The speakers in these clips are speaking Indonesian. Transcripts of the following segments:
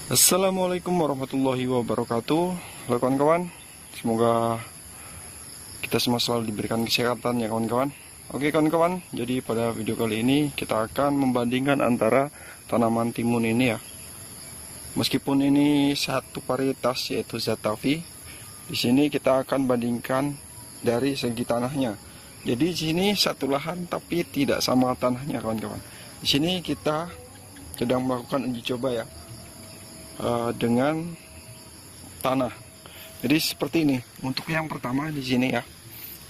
Assalamualaikum warahmatullahi wabarakatuh. Halo kawan-kawan, semoga kita semua selalu diberikan kesehatan ya kawan-kawan. Oke kawan-kawan, jadi pada video kali ini kita akan membandingkan antara tanaman timun ini ya. Meskipun ini satu varietas yaitu Zatavi, di sini kita akan bandingkan dari segi tanahnya. Jadi di sini satu lahan tapi tidak sama tanahnya kawan-kawan. Di sini kita sedang melakukan uji coba ya, dengan tanah. Jadi seperti ini. Untuk yang pertama di sini ya.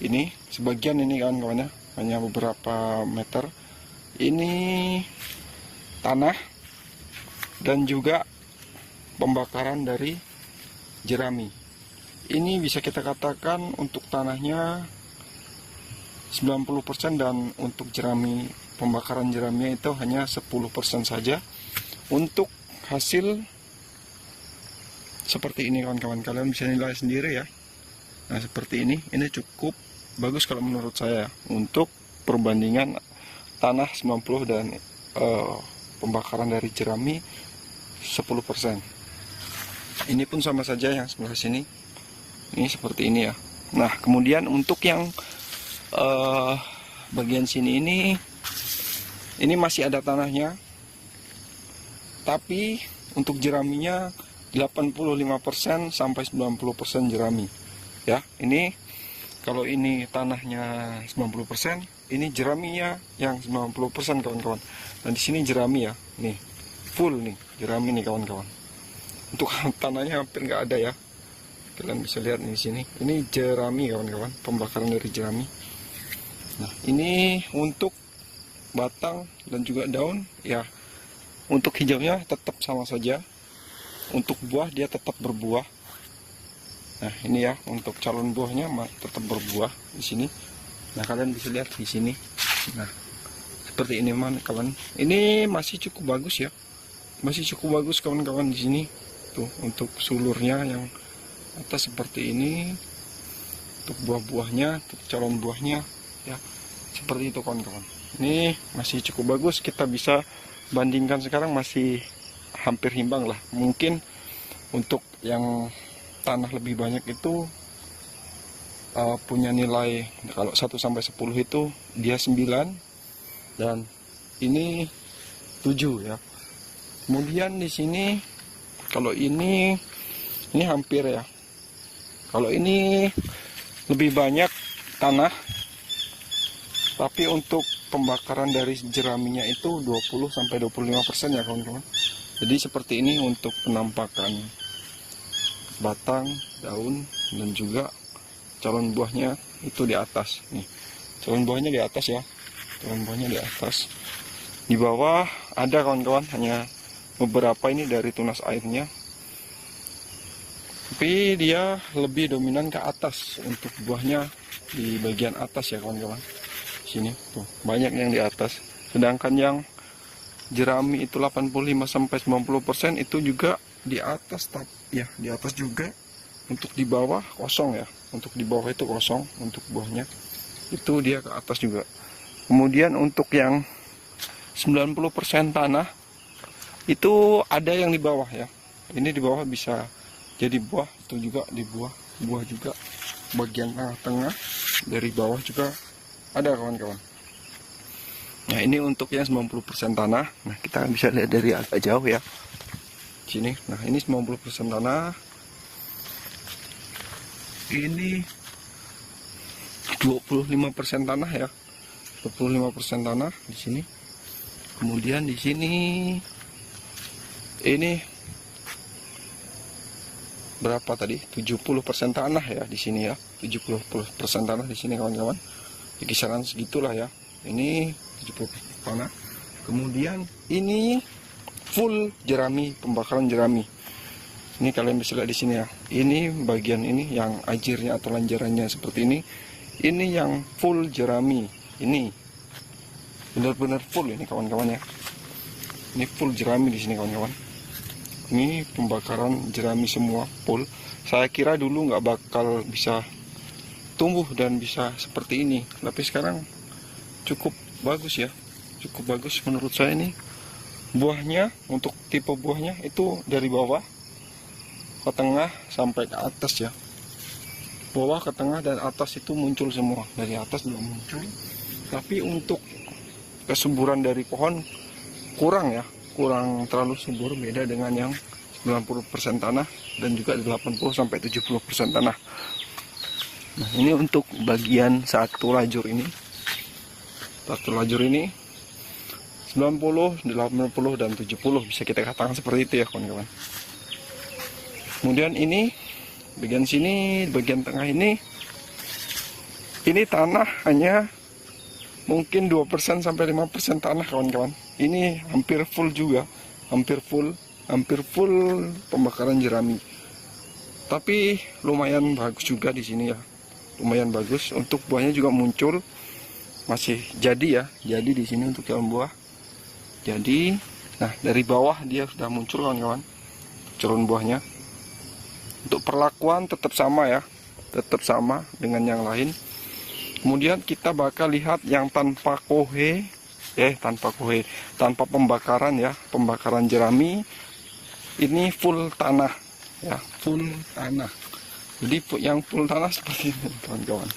Ini sebagian ini kawan-kawan ya, hanya beberapa meter. Ini tanah dan juga pembakaran dari jerami. Ini bisa kita katakan untuk tanahnya 90% dan untuk jerami, pembakaran jeraminya itu hanya 10% saja. Untuk hasil seperti ini kawan-kawan, kalian bisa nilai sendiri ya. Nah seperti ini cukup bagus kalau menurut saya untuk perbandingan tanah 90 dan pembakaran dari jerami 10%. Ini pun sama saja yang sebelah sini. Ini seperti ini ya. Nah kemudian untuk yang bagian sini ini masih ada tanahnya, tapi untuk jeraminya 85% sampai 90% jerami ya. Ini kalau ini tanahnya 90%, ini jeraminya yang 90% kawan-kawan. Dan di sini jerami ya, nih full nih jerami nih kawan-kawan. Untuk tanahnya hampir nggak ada ya, kalian bisa lihat nih di sini. Ini jerami kawan-kawan, pembakaran dari jerami. Nah ini untuk batang dan juga daun ya. Untuk hijaunya tetap sama saja. Untuk buah dia tetap berbuah. Nah ini ya, untuk calon buahnya tetap berbuah di sini. Nah kalian bisa lihat di sini. Nah seperti ini kawan. Ini masih cukup bagus ya, masih cukup bagus kawan-kawan di sini. Tuh untuk sulurnya yang atas seperti ini. Untuk buah-buahnya, untuk calon buahnya ya seperti itu kawan-kawan. Ini masih cukup bagus. Kita bisa bandingkan sekarang masih hampir imbang lah. Mungkin untuk yang tanah lebih banyak itu punya nilai, kalau 1 sampai 10 itu dia 9 dan ini 7 ya. Kemudian di sini kalau ini hampir ya. Kalau ini lebih banyak tanah, tapi untuk pembakaran dari jeraminya itu 20 sampai 25% ya kawan-kawan. Jadi seperti ini untuk penampakan batang, daun, dan juga calon buahnya itu di atas. Nih, calon buahnya di atas ya. Calon buahnya di atas. Di bawah ada kawan-kawan, hanya beberapa ini dari tunas airnya. Tapi dia lebih dominan ke atas untuk buahnya di bagian atas ya kawan-kawan. Sini tuh banyak yang di atas. Sedangkan yang jerami itu 85 sampai 90% itu juga di atas, ya di atas juga. Untuk di bawah kosong ya. Untuk di bawah itu kosong untuk buahnya. Itu dia ke atas juga. Kemudian untuk yang 90% tanah itu ada yang di bawah ya. Ini di bawah bisa jadi buah, itu juga di buah juga. Bagian tengah-tengah dari bawah juga ada kawan-kawan. Nah ini untuk yang 90% tanah. Nah kita bisa lihat dari agak jauh ya, sini. Nah ini 90% tanah. Ini 25% tanah ya, 25% tanah di sini. Kemudian di sini ini berapa tadi? 70% tanah ya di sini ya, 70% tanah di sini kawan-kawan. Di kisaran segitulah ya. Ini 70% tanah. Kemudian ini full jerami, pembakaran jerami. Ini kalian bisa lihat di sini ya. Ini bagian ini yang ajirnya atau lanjarannya seperti ini. Ini yang full jerami. Ini benar-benar full ini kawan-kawan ya. Ini full jerami di sini kawan-kawan. Ini pembakaran jerami semua full. Saya kira dulu nggak bakal bisa tumbuh dan bisa seperti ini, tapi sekarang cukup bagus ya, cukup bagus menurut saya. Ini buahnya, untuk tipe buahnya itu dari bawah ke tengah sampai ke atas ya. Bawah ke tengah dan atas itu muncul semua. Dari atas juga muncul. Tapi untuk kesuburan dari pohon kurang ya, kurang terlalu subur, beda dengan yang 90% tanah dan juga 80-70% tanah. Nah, ini untuk bagian satu lajur ini. Satu lajur ini 90, 80 dan 70 bisa kita katakan seperti itu ya kawan-kawan. Kemudian ini bagian sini, bagian tengah ini tanah hanya mungkin 2% sampai 5% tanah kawan-kawan. Ini hampir full juga, hampir full pembakaran jerami. Tapi lumayan bagus juga di sini ya. Lumayan bagus, untuk buahnya juga muncul. Masih jadi ya, jadi di sini untuk calon buah. Jadi, nah dari bawah dia sudah muncul kawan-kawan, calon buahnya. Untuk perlakuan tetap sama ya, tetap sama dengan yang lain. Kemudian kita bakal lihat yang tanpa tanpa pembakaran ya, pembakaran jerami. Ini full tanah ya, full tanah. Jadi yang full tanah seperti ini kawan-kawan.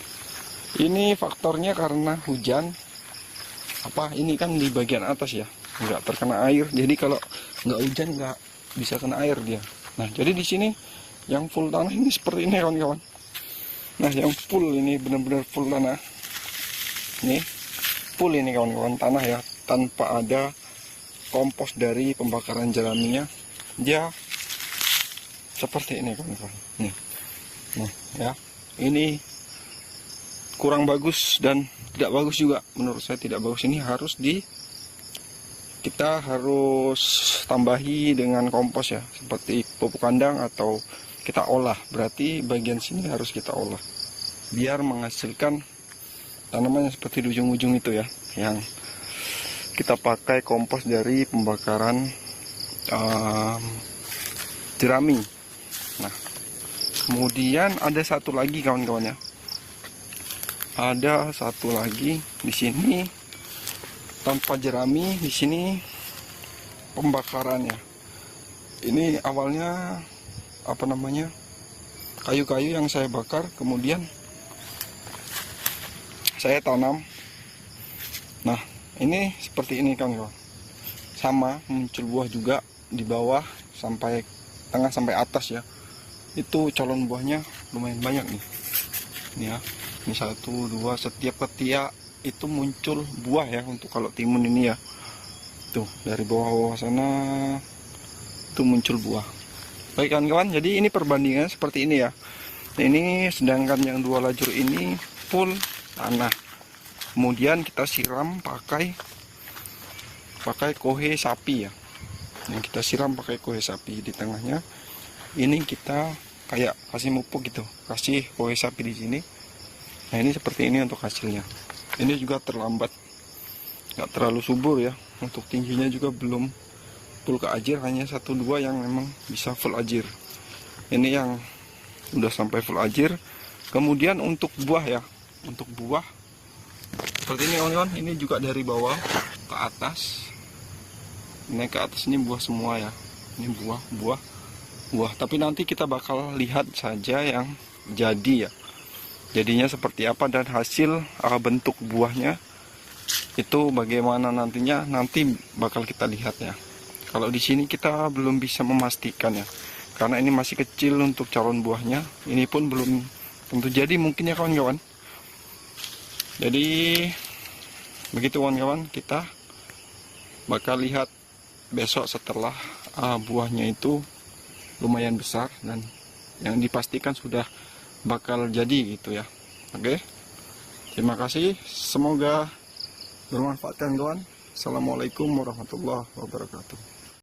Ini faktornya karena hujan. Ini kan di bagian atas ya, nggak terkena air. Jadi kalau nggak hujan nggak bisa kena air dia. Nah jadi di sini yang full tanah ini seperti ini kawan-kawan. Nah yang full ini benar-benar full tanah. Ini full ini kawan-kawan, tanah ya, tanpa ada kompos dari pembakaran jeraminya. Dia seperti ini kawan-kawan. Nih ya, ini kurang bagus dan tidak bagus juga, menurut saya tidak bagus. Ini kita harus tambahi dengan kompos ya, seperti pupuk kandang atau kita olah. Berarti bagian sini harus kita olah biar menghasilkan tanaman yang seperti di ujung-ujung itu ya, yang kita pakai kompos dari pembakaran jerami. Nah kemudian ada satu lagi kawan-kawan ya, ada satu lagi di sini tanpa jerami. Di sini pembakarannya ini awalnya kayu-kayu yang saya bakar, kemudian saya tanam. Nah ini seperti ini kawan-kawan, sama muncul buah juga di bawah sampai tengah sampai atas ya. Itu calon buahnya lumayan banyak nih. Ini ya, ini 1, 2, setiap ketiak itu muncul buah ya, untuk kalau timun ini ya. Tuh dari bawah sana itu muncul buah. Baik kawan-kawan, jadi ini perbandingannya seperti ini ya. Ini sedangkan yang 2 lajur ini full tanah. Kemudian kita siram pakai kohe sapi ya. Yang kita siram pakai kohe sapi di tengahnya. Ini kita kayak kasih pupuk gitu, kasih kohe sapi di sini. Nah ini seperti ini untuk hasilnya. Ini juga terlambat, nggak terlalu subur ya. Untuk tingginya juga belum full ke ajir, hanya 1-2 yang memang bisa full ajir. Ini yang udah sampai full ajir. Kemudian untuk buah ya, untuk buah seperti ini kawan-kawan. Ini juga dari bawah ke atas, naik ke atas, ini buah semua ya. Ini buah. Tapi nanti kita bakal lihat saja yang jadi ya, jadinya seperti apa dan hasil bentuk buahnya itu bagaimana nantinya, nanti bakal kita lihat ya. Kalau di sini kita belum bisa memastikan ya, karena ini masih kecil untuk calon buahnya. Ini pun belum tentu jadi mungkin ya kawan-kawan. Jadi begitu kawan-kawan, kita bakal lihat besok setelah buahnya itu lumayan besar dan yang dipastikan sudah bakal jadi gitu ya. Oke, terima kasih, semoga bermanfaat kawan-kawan. Assalamualaikum warahmatullahi wabarakatuh.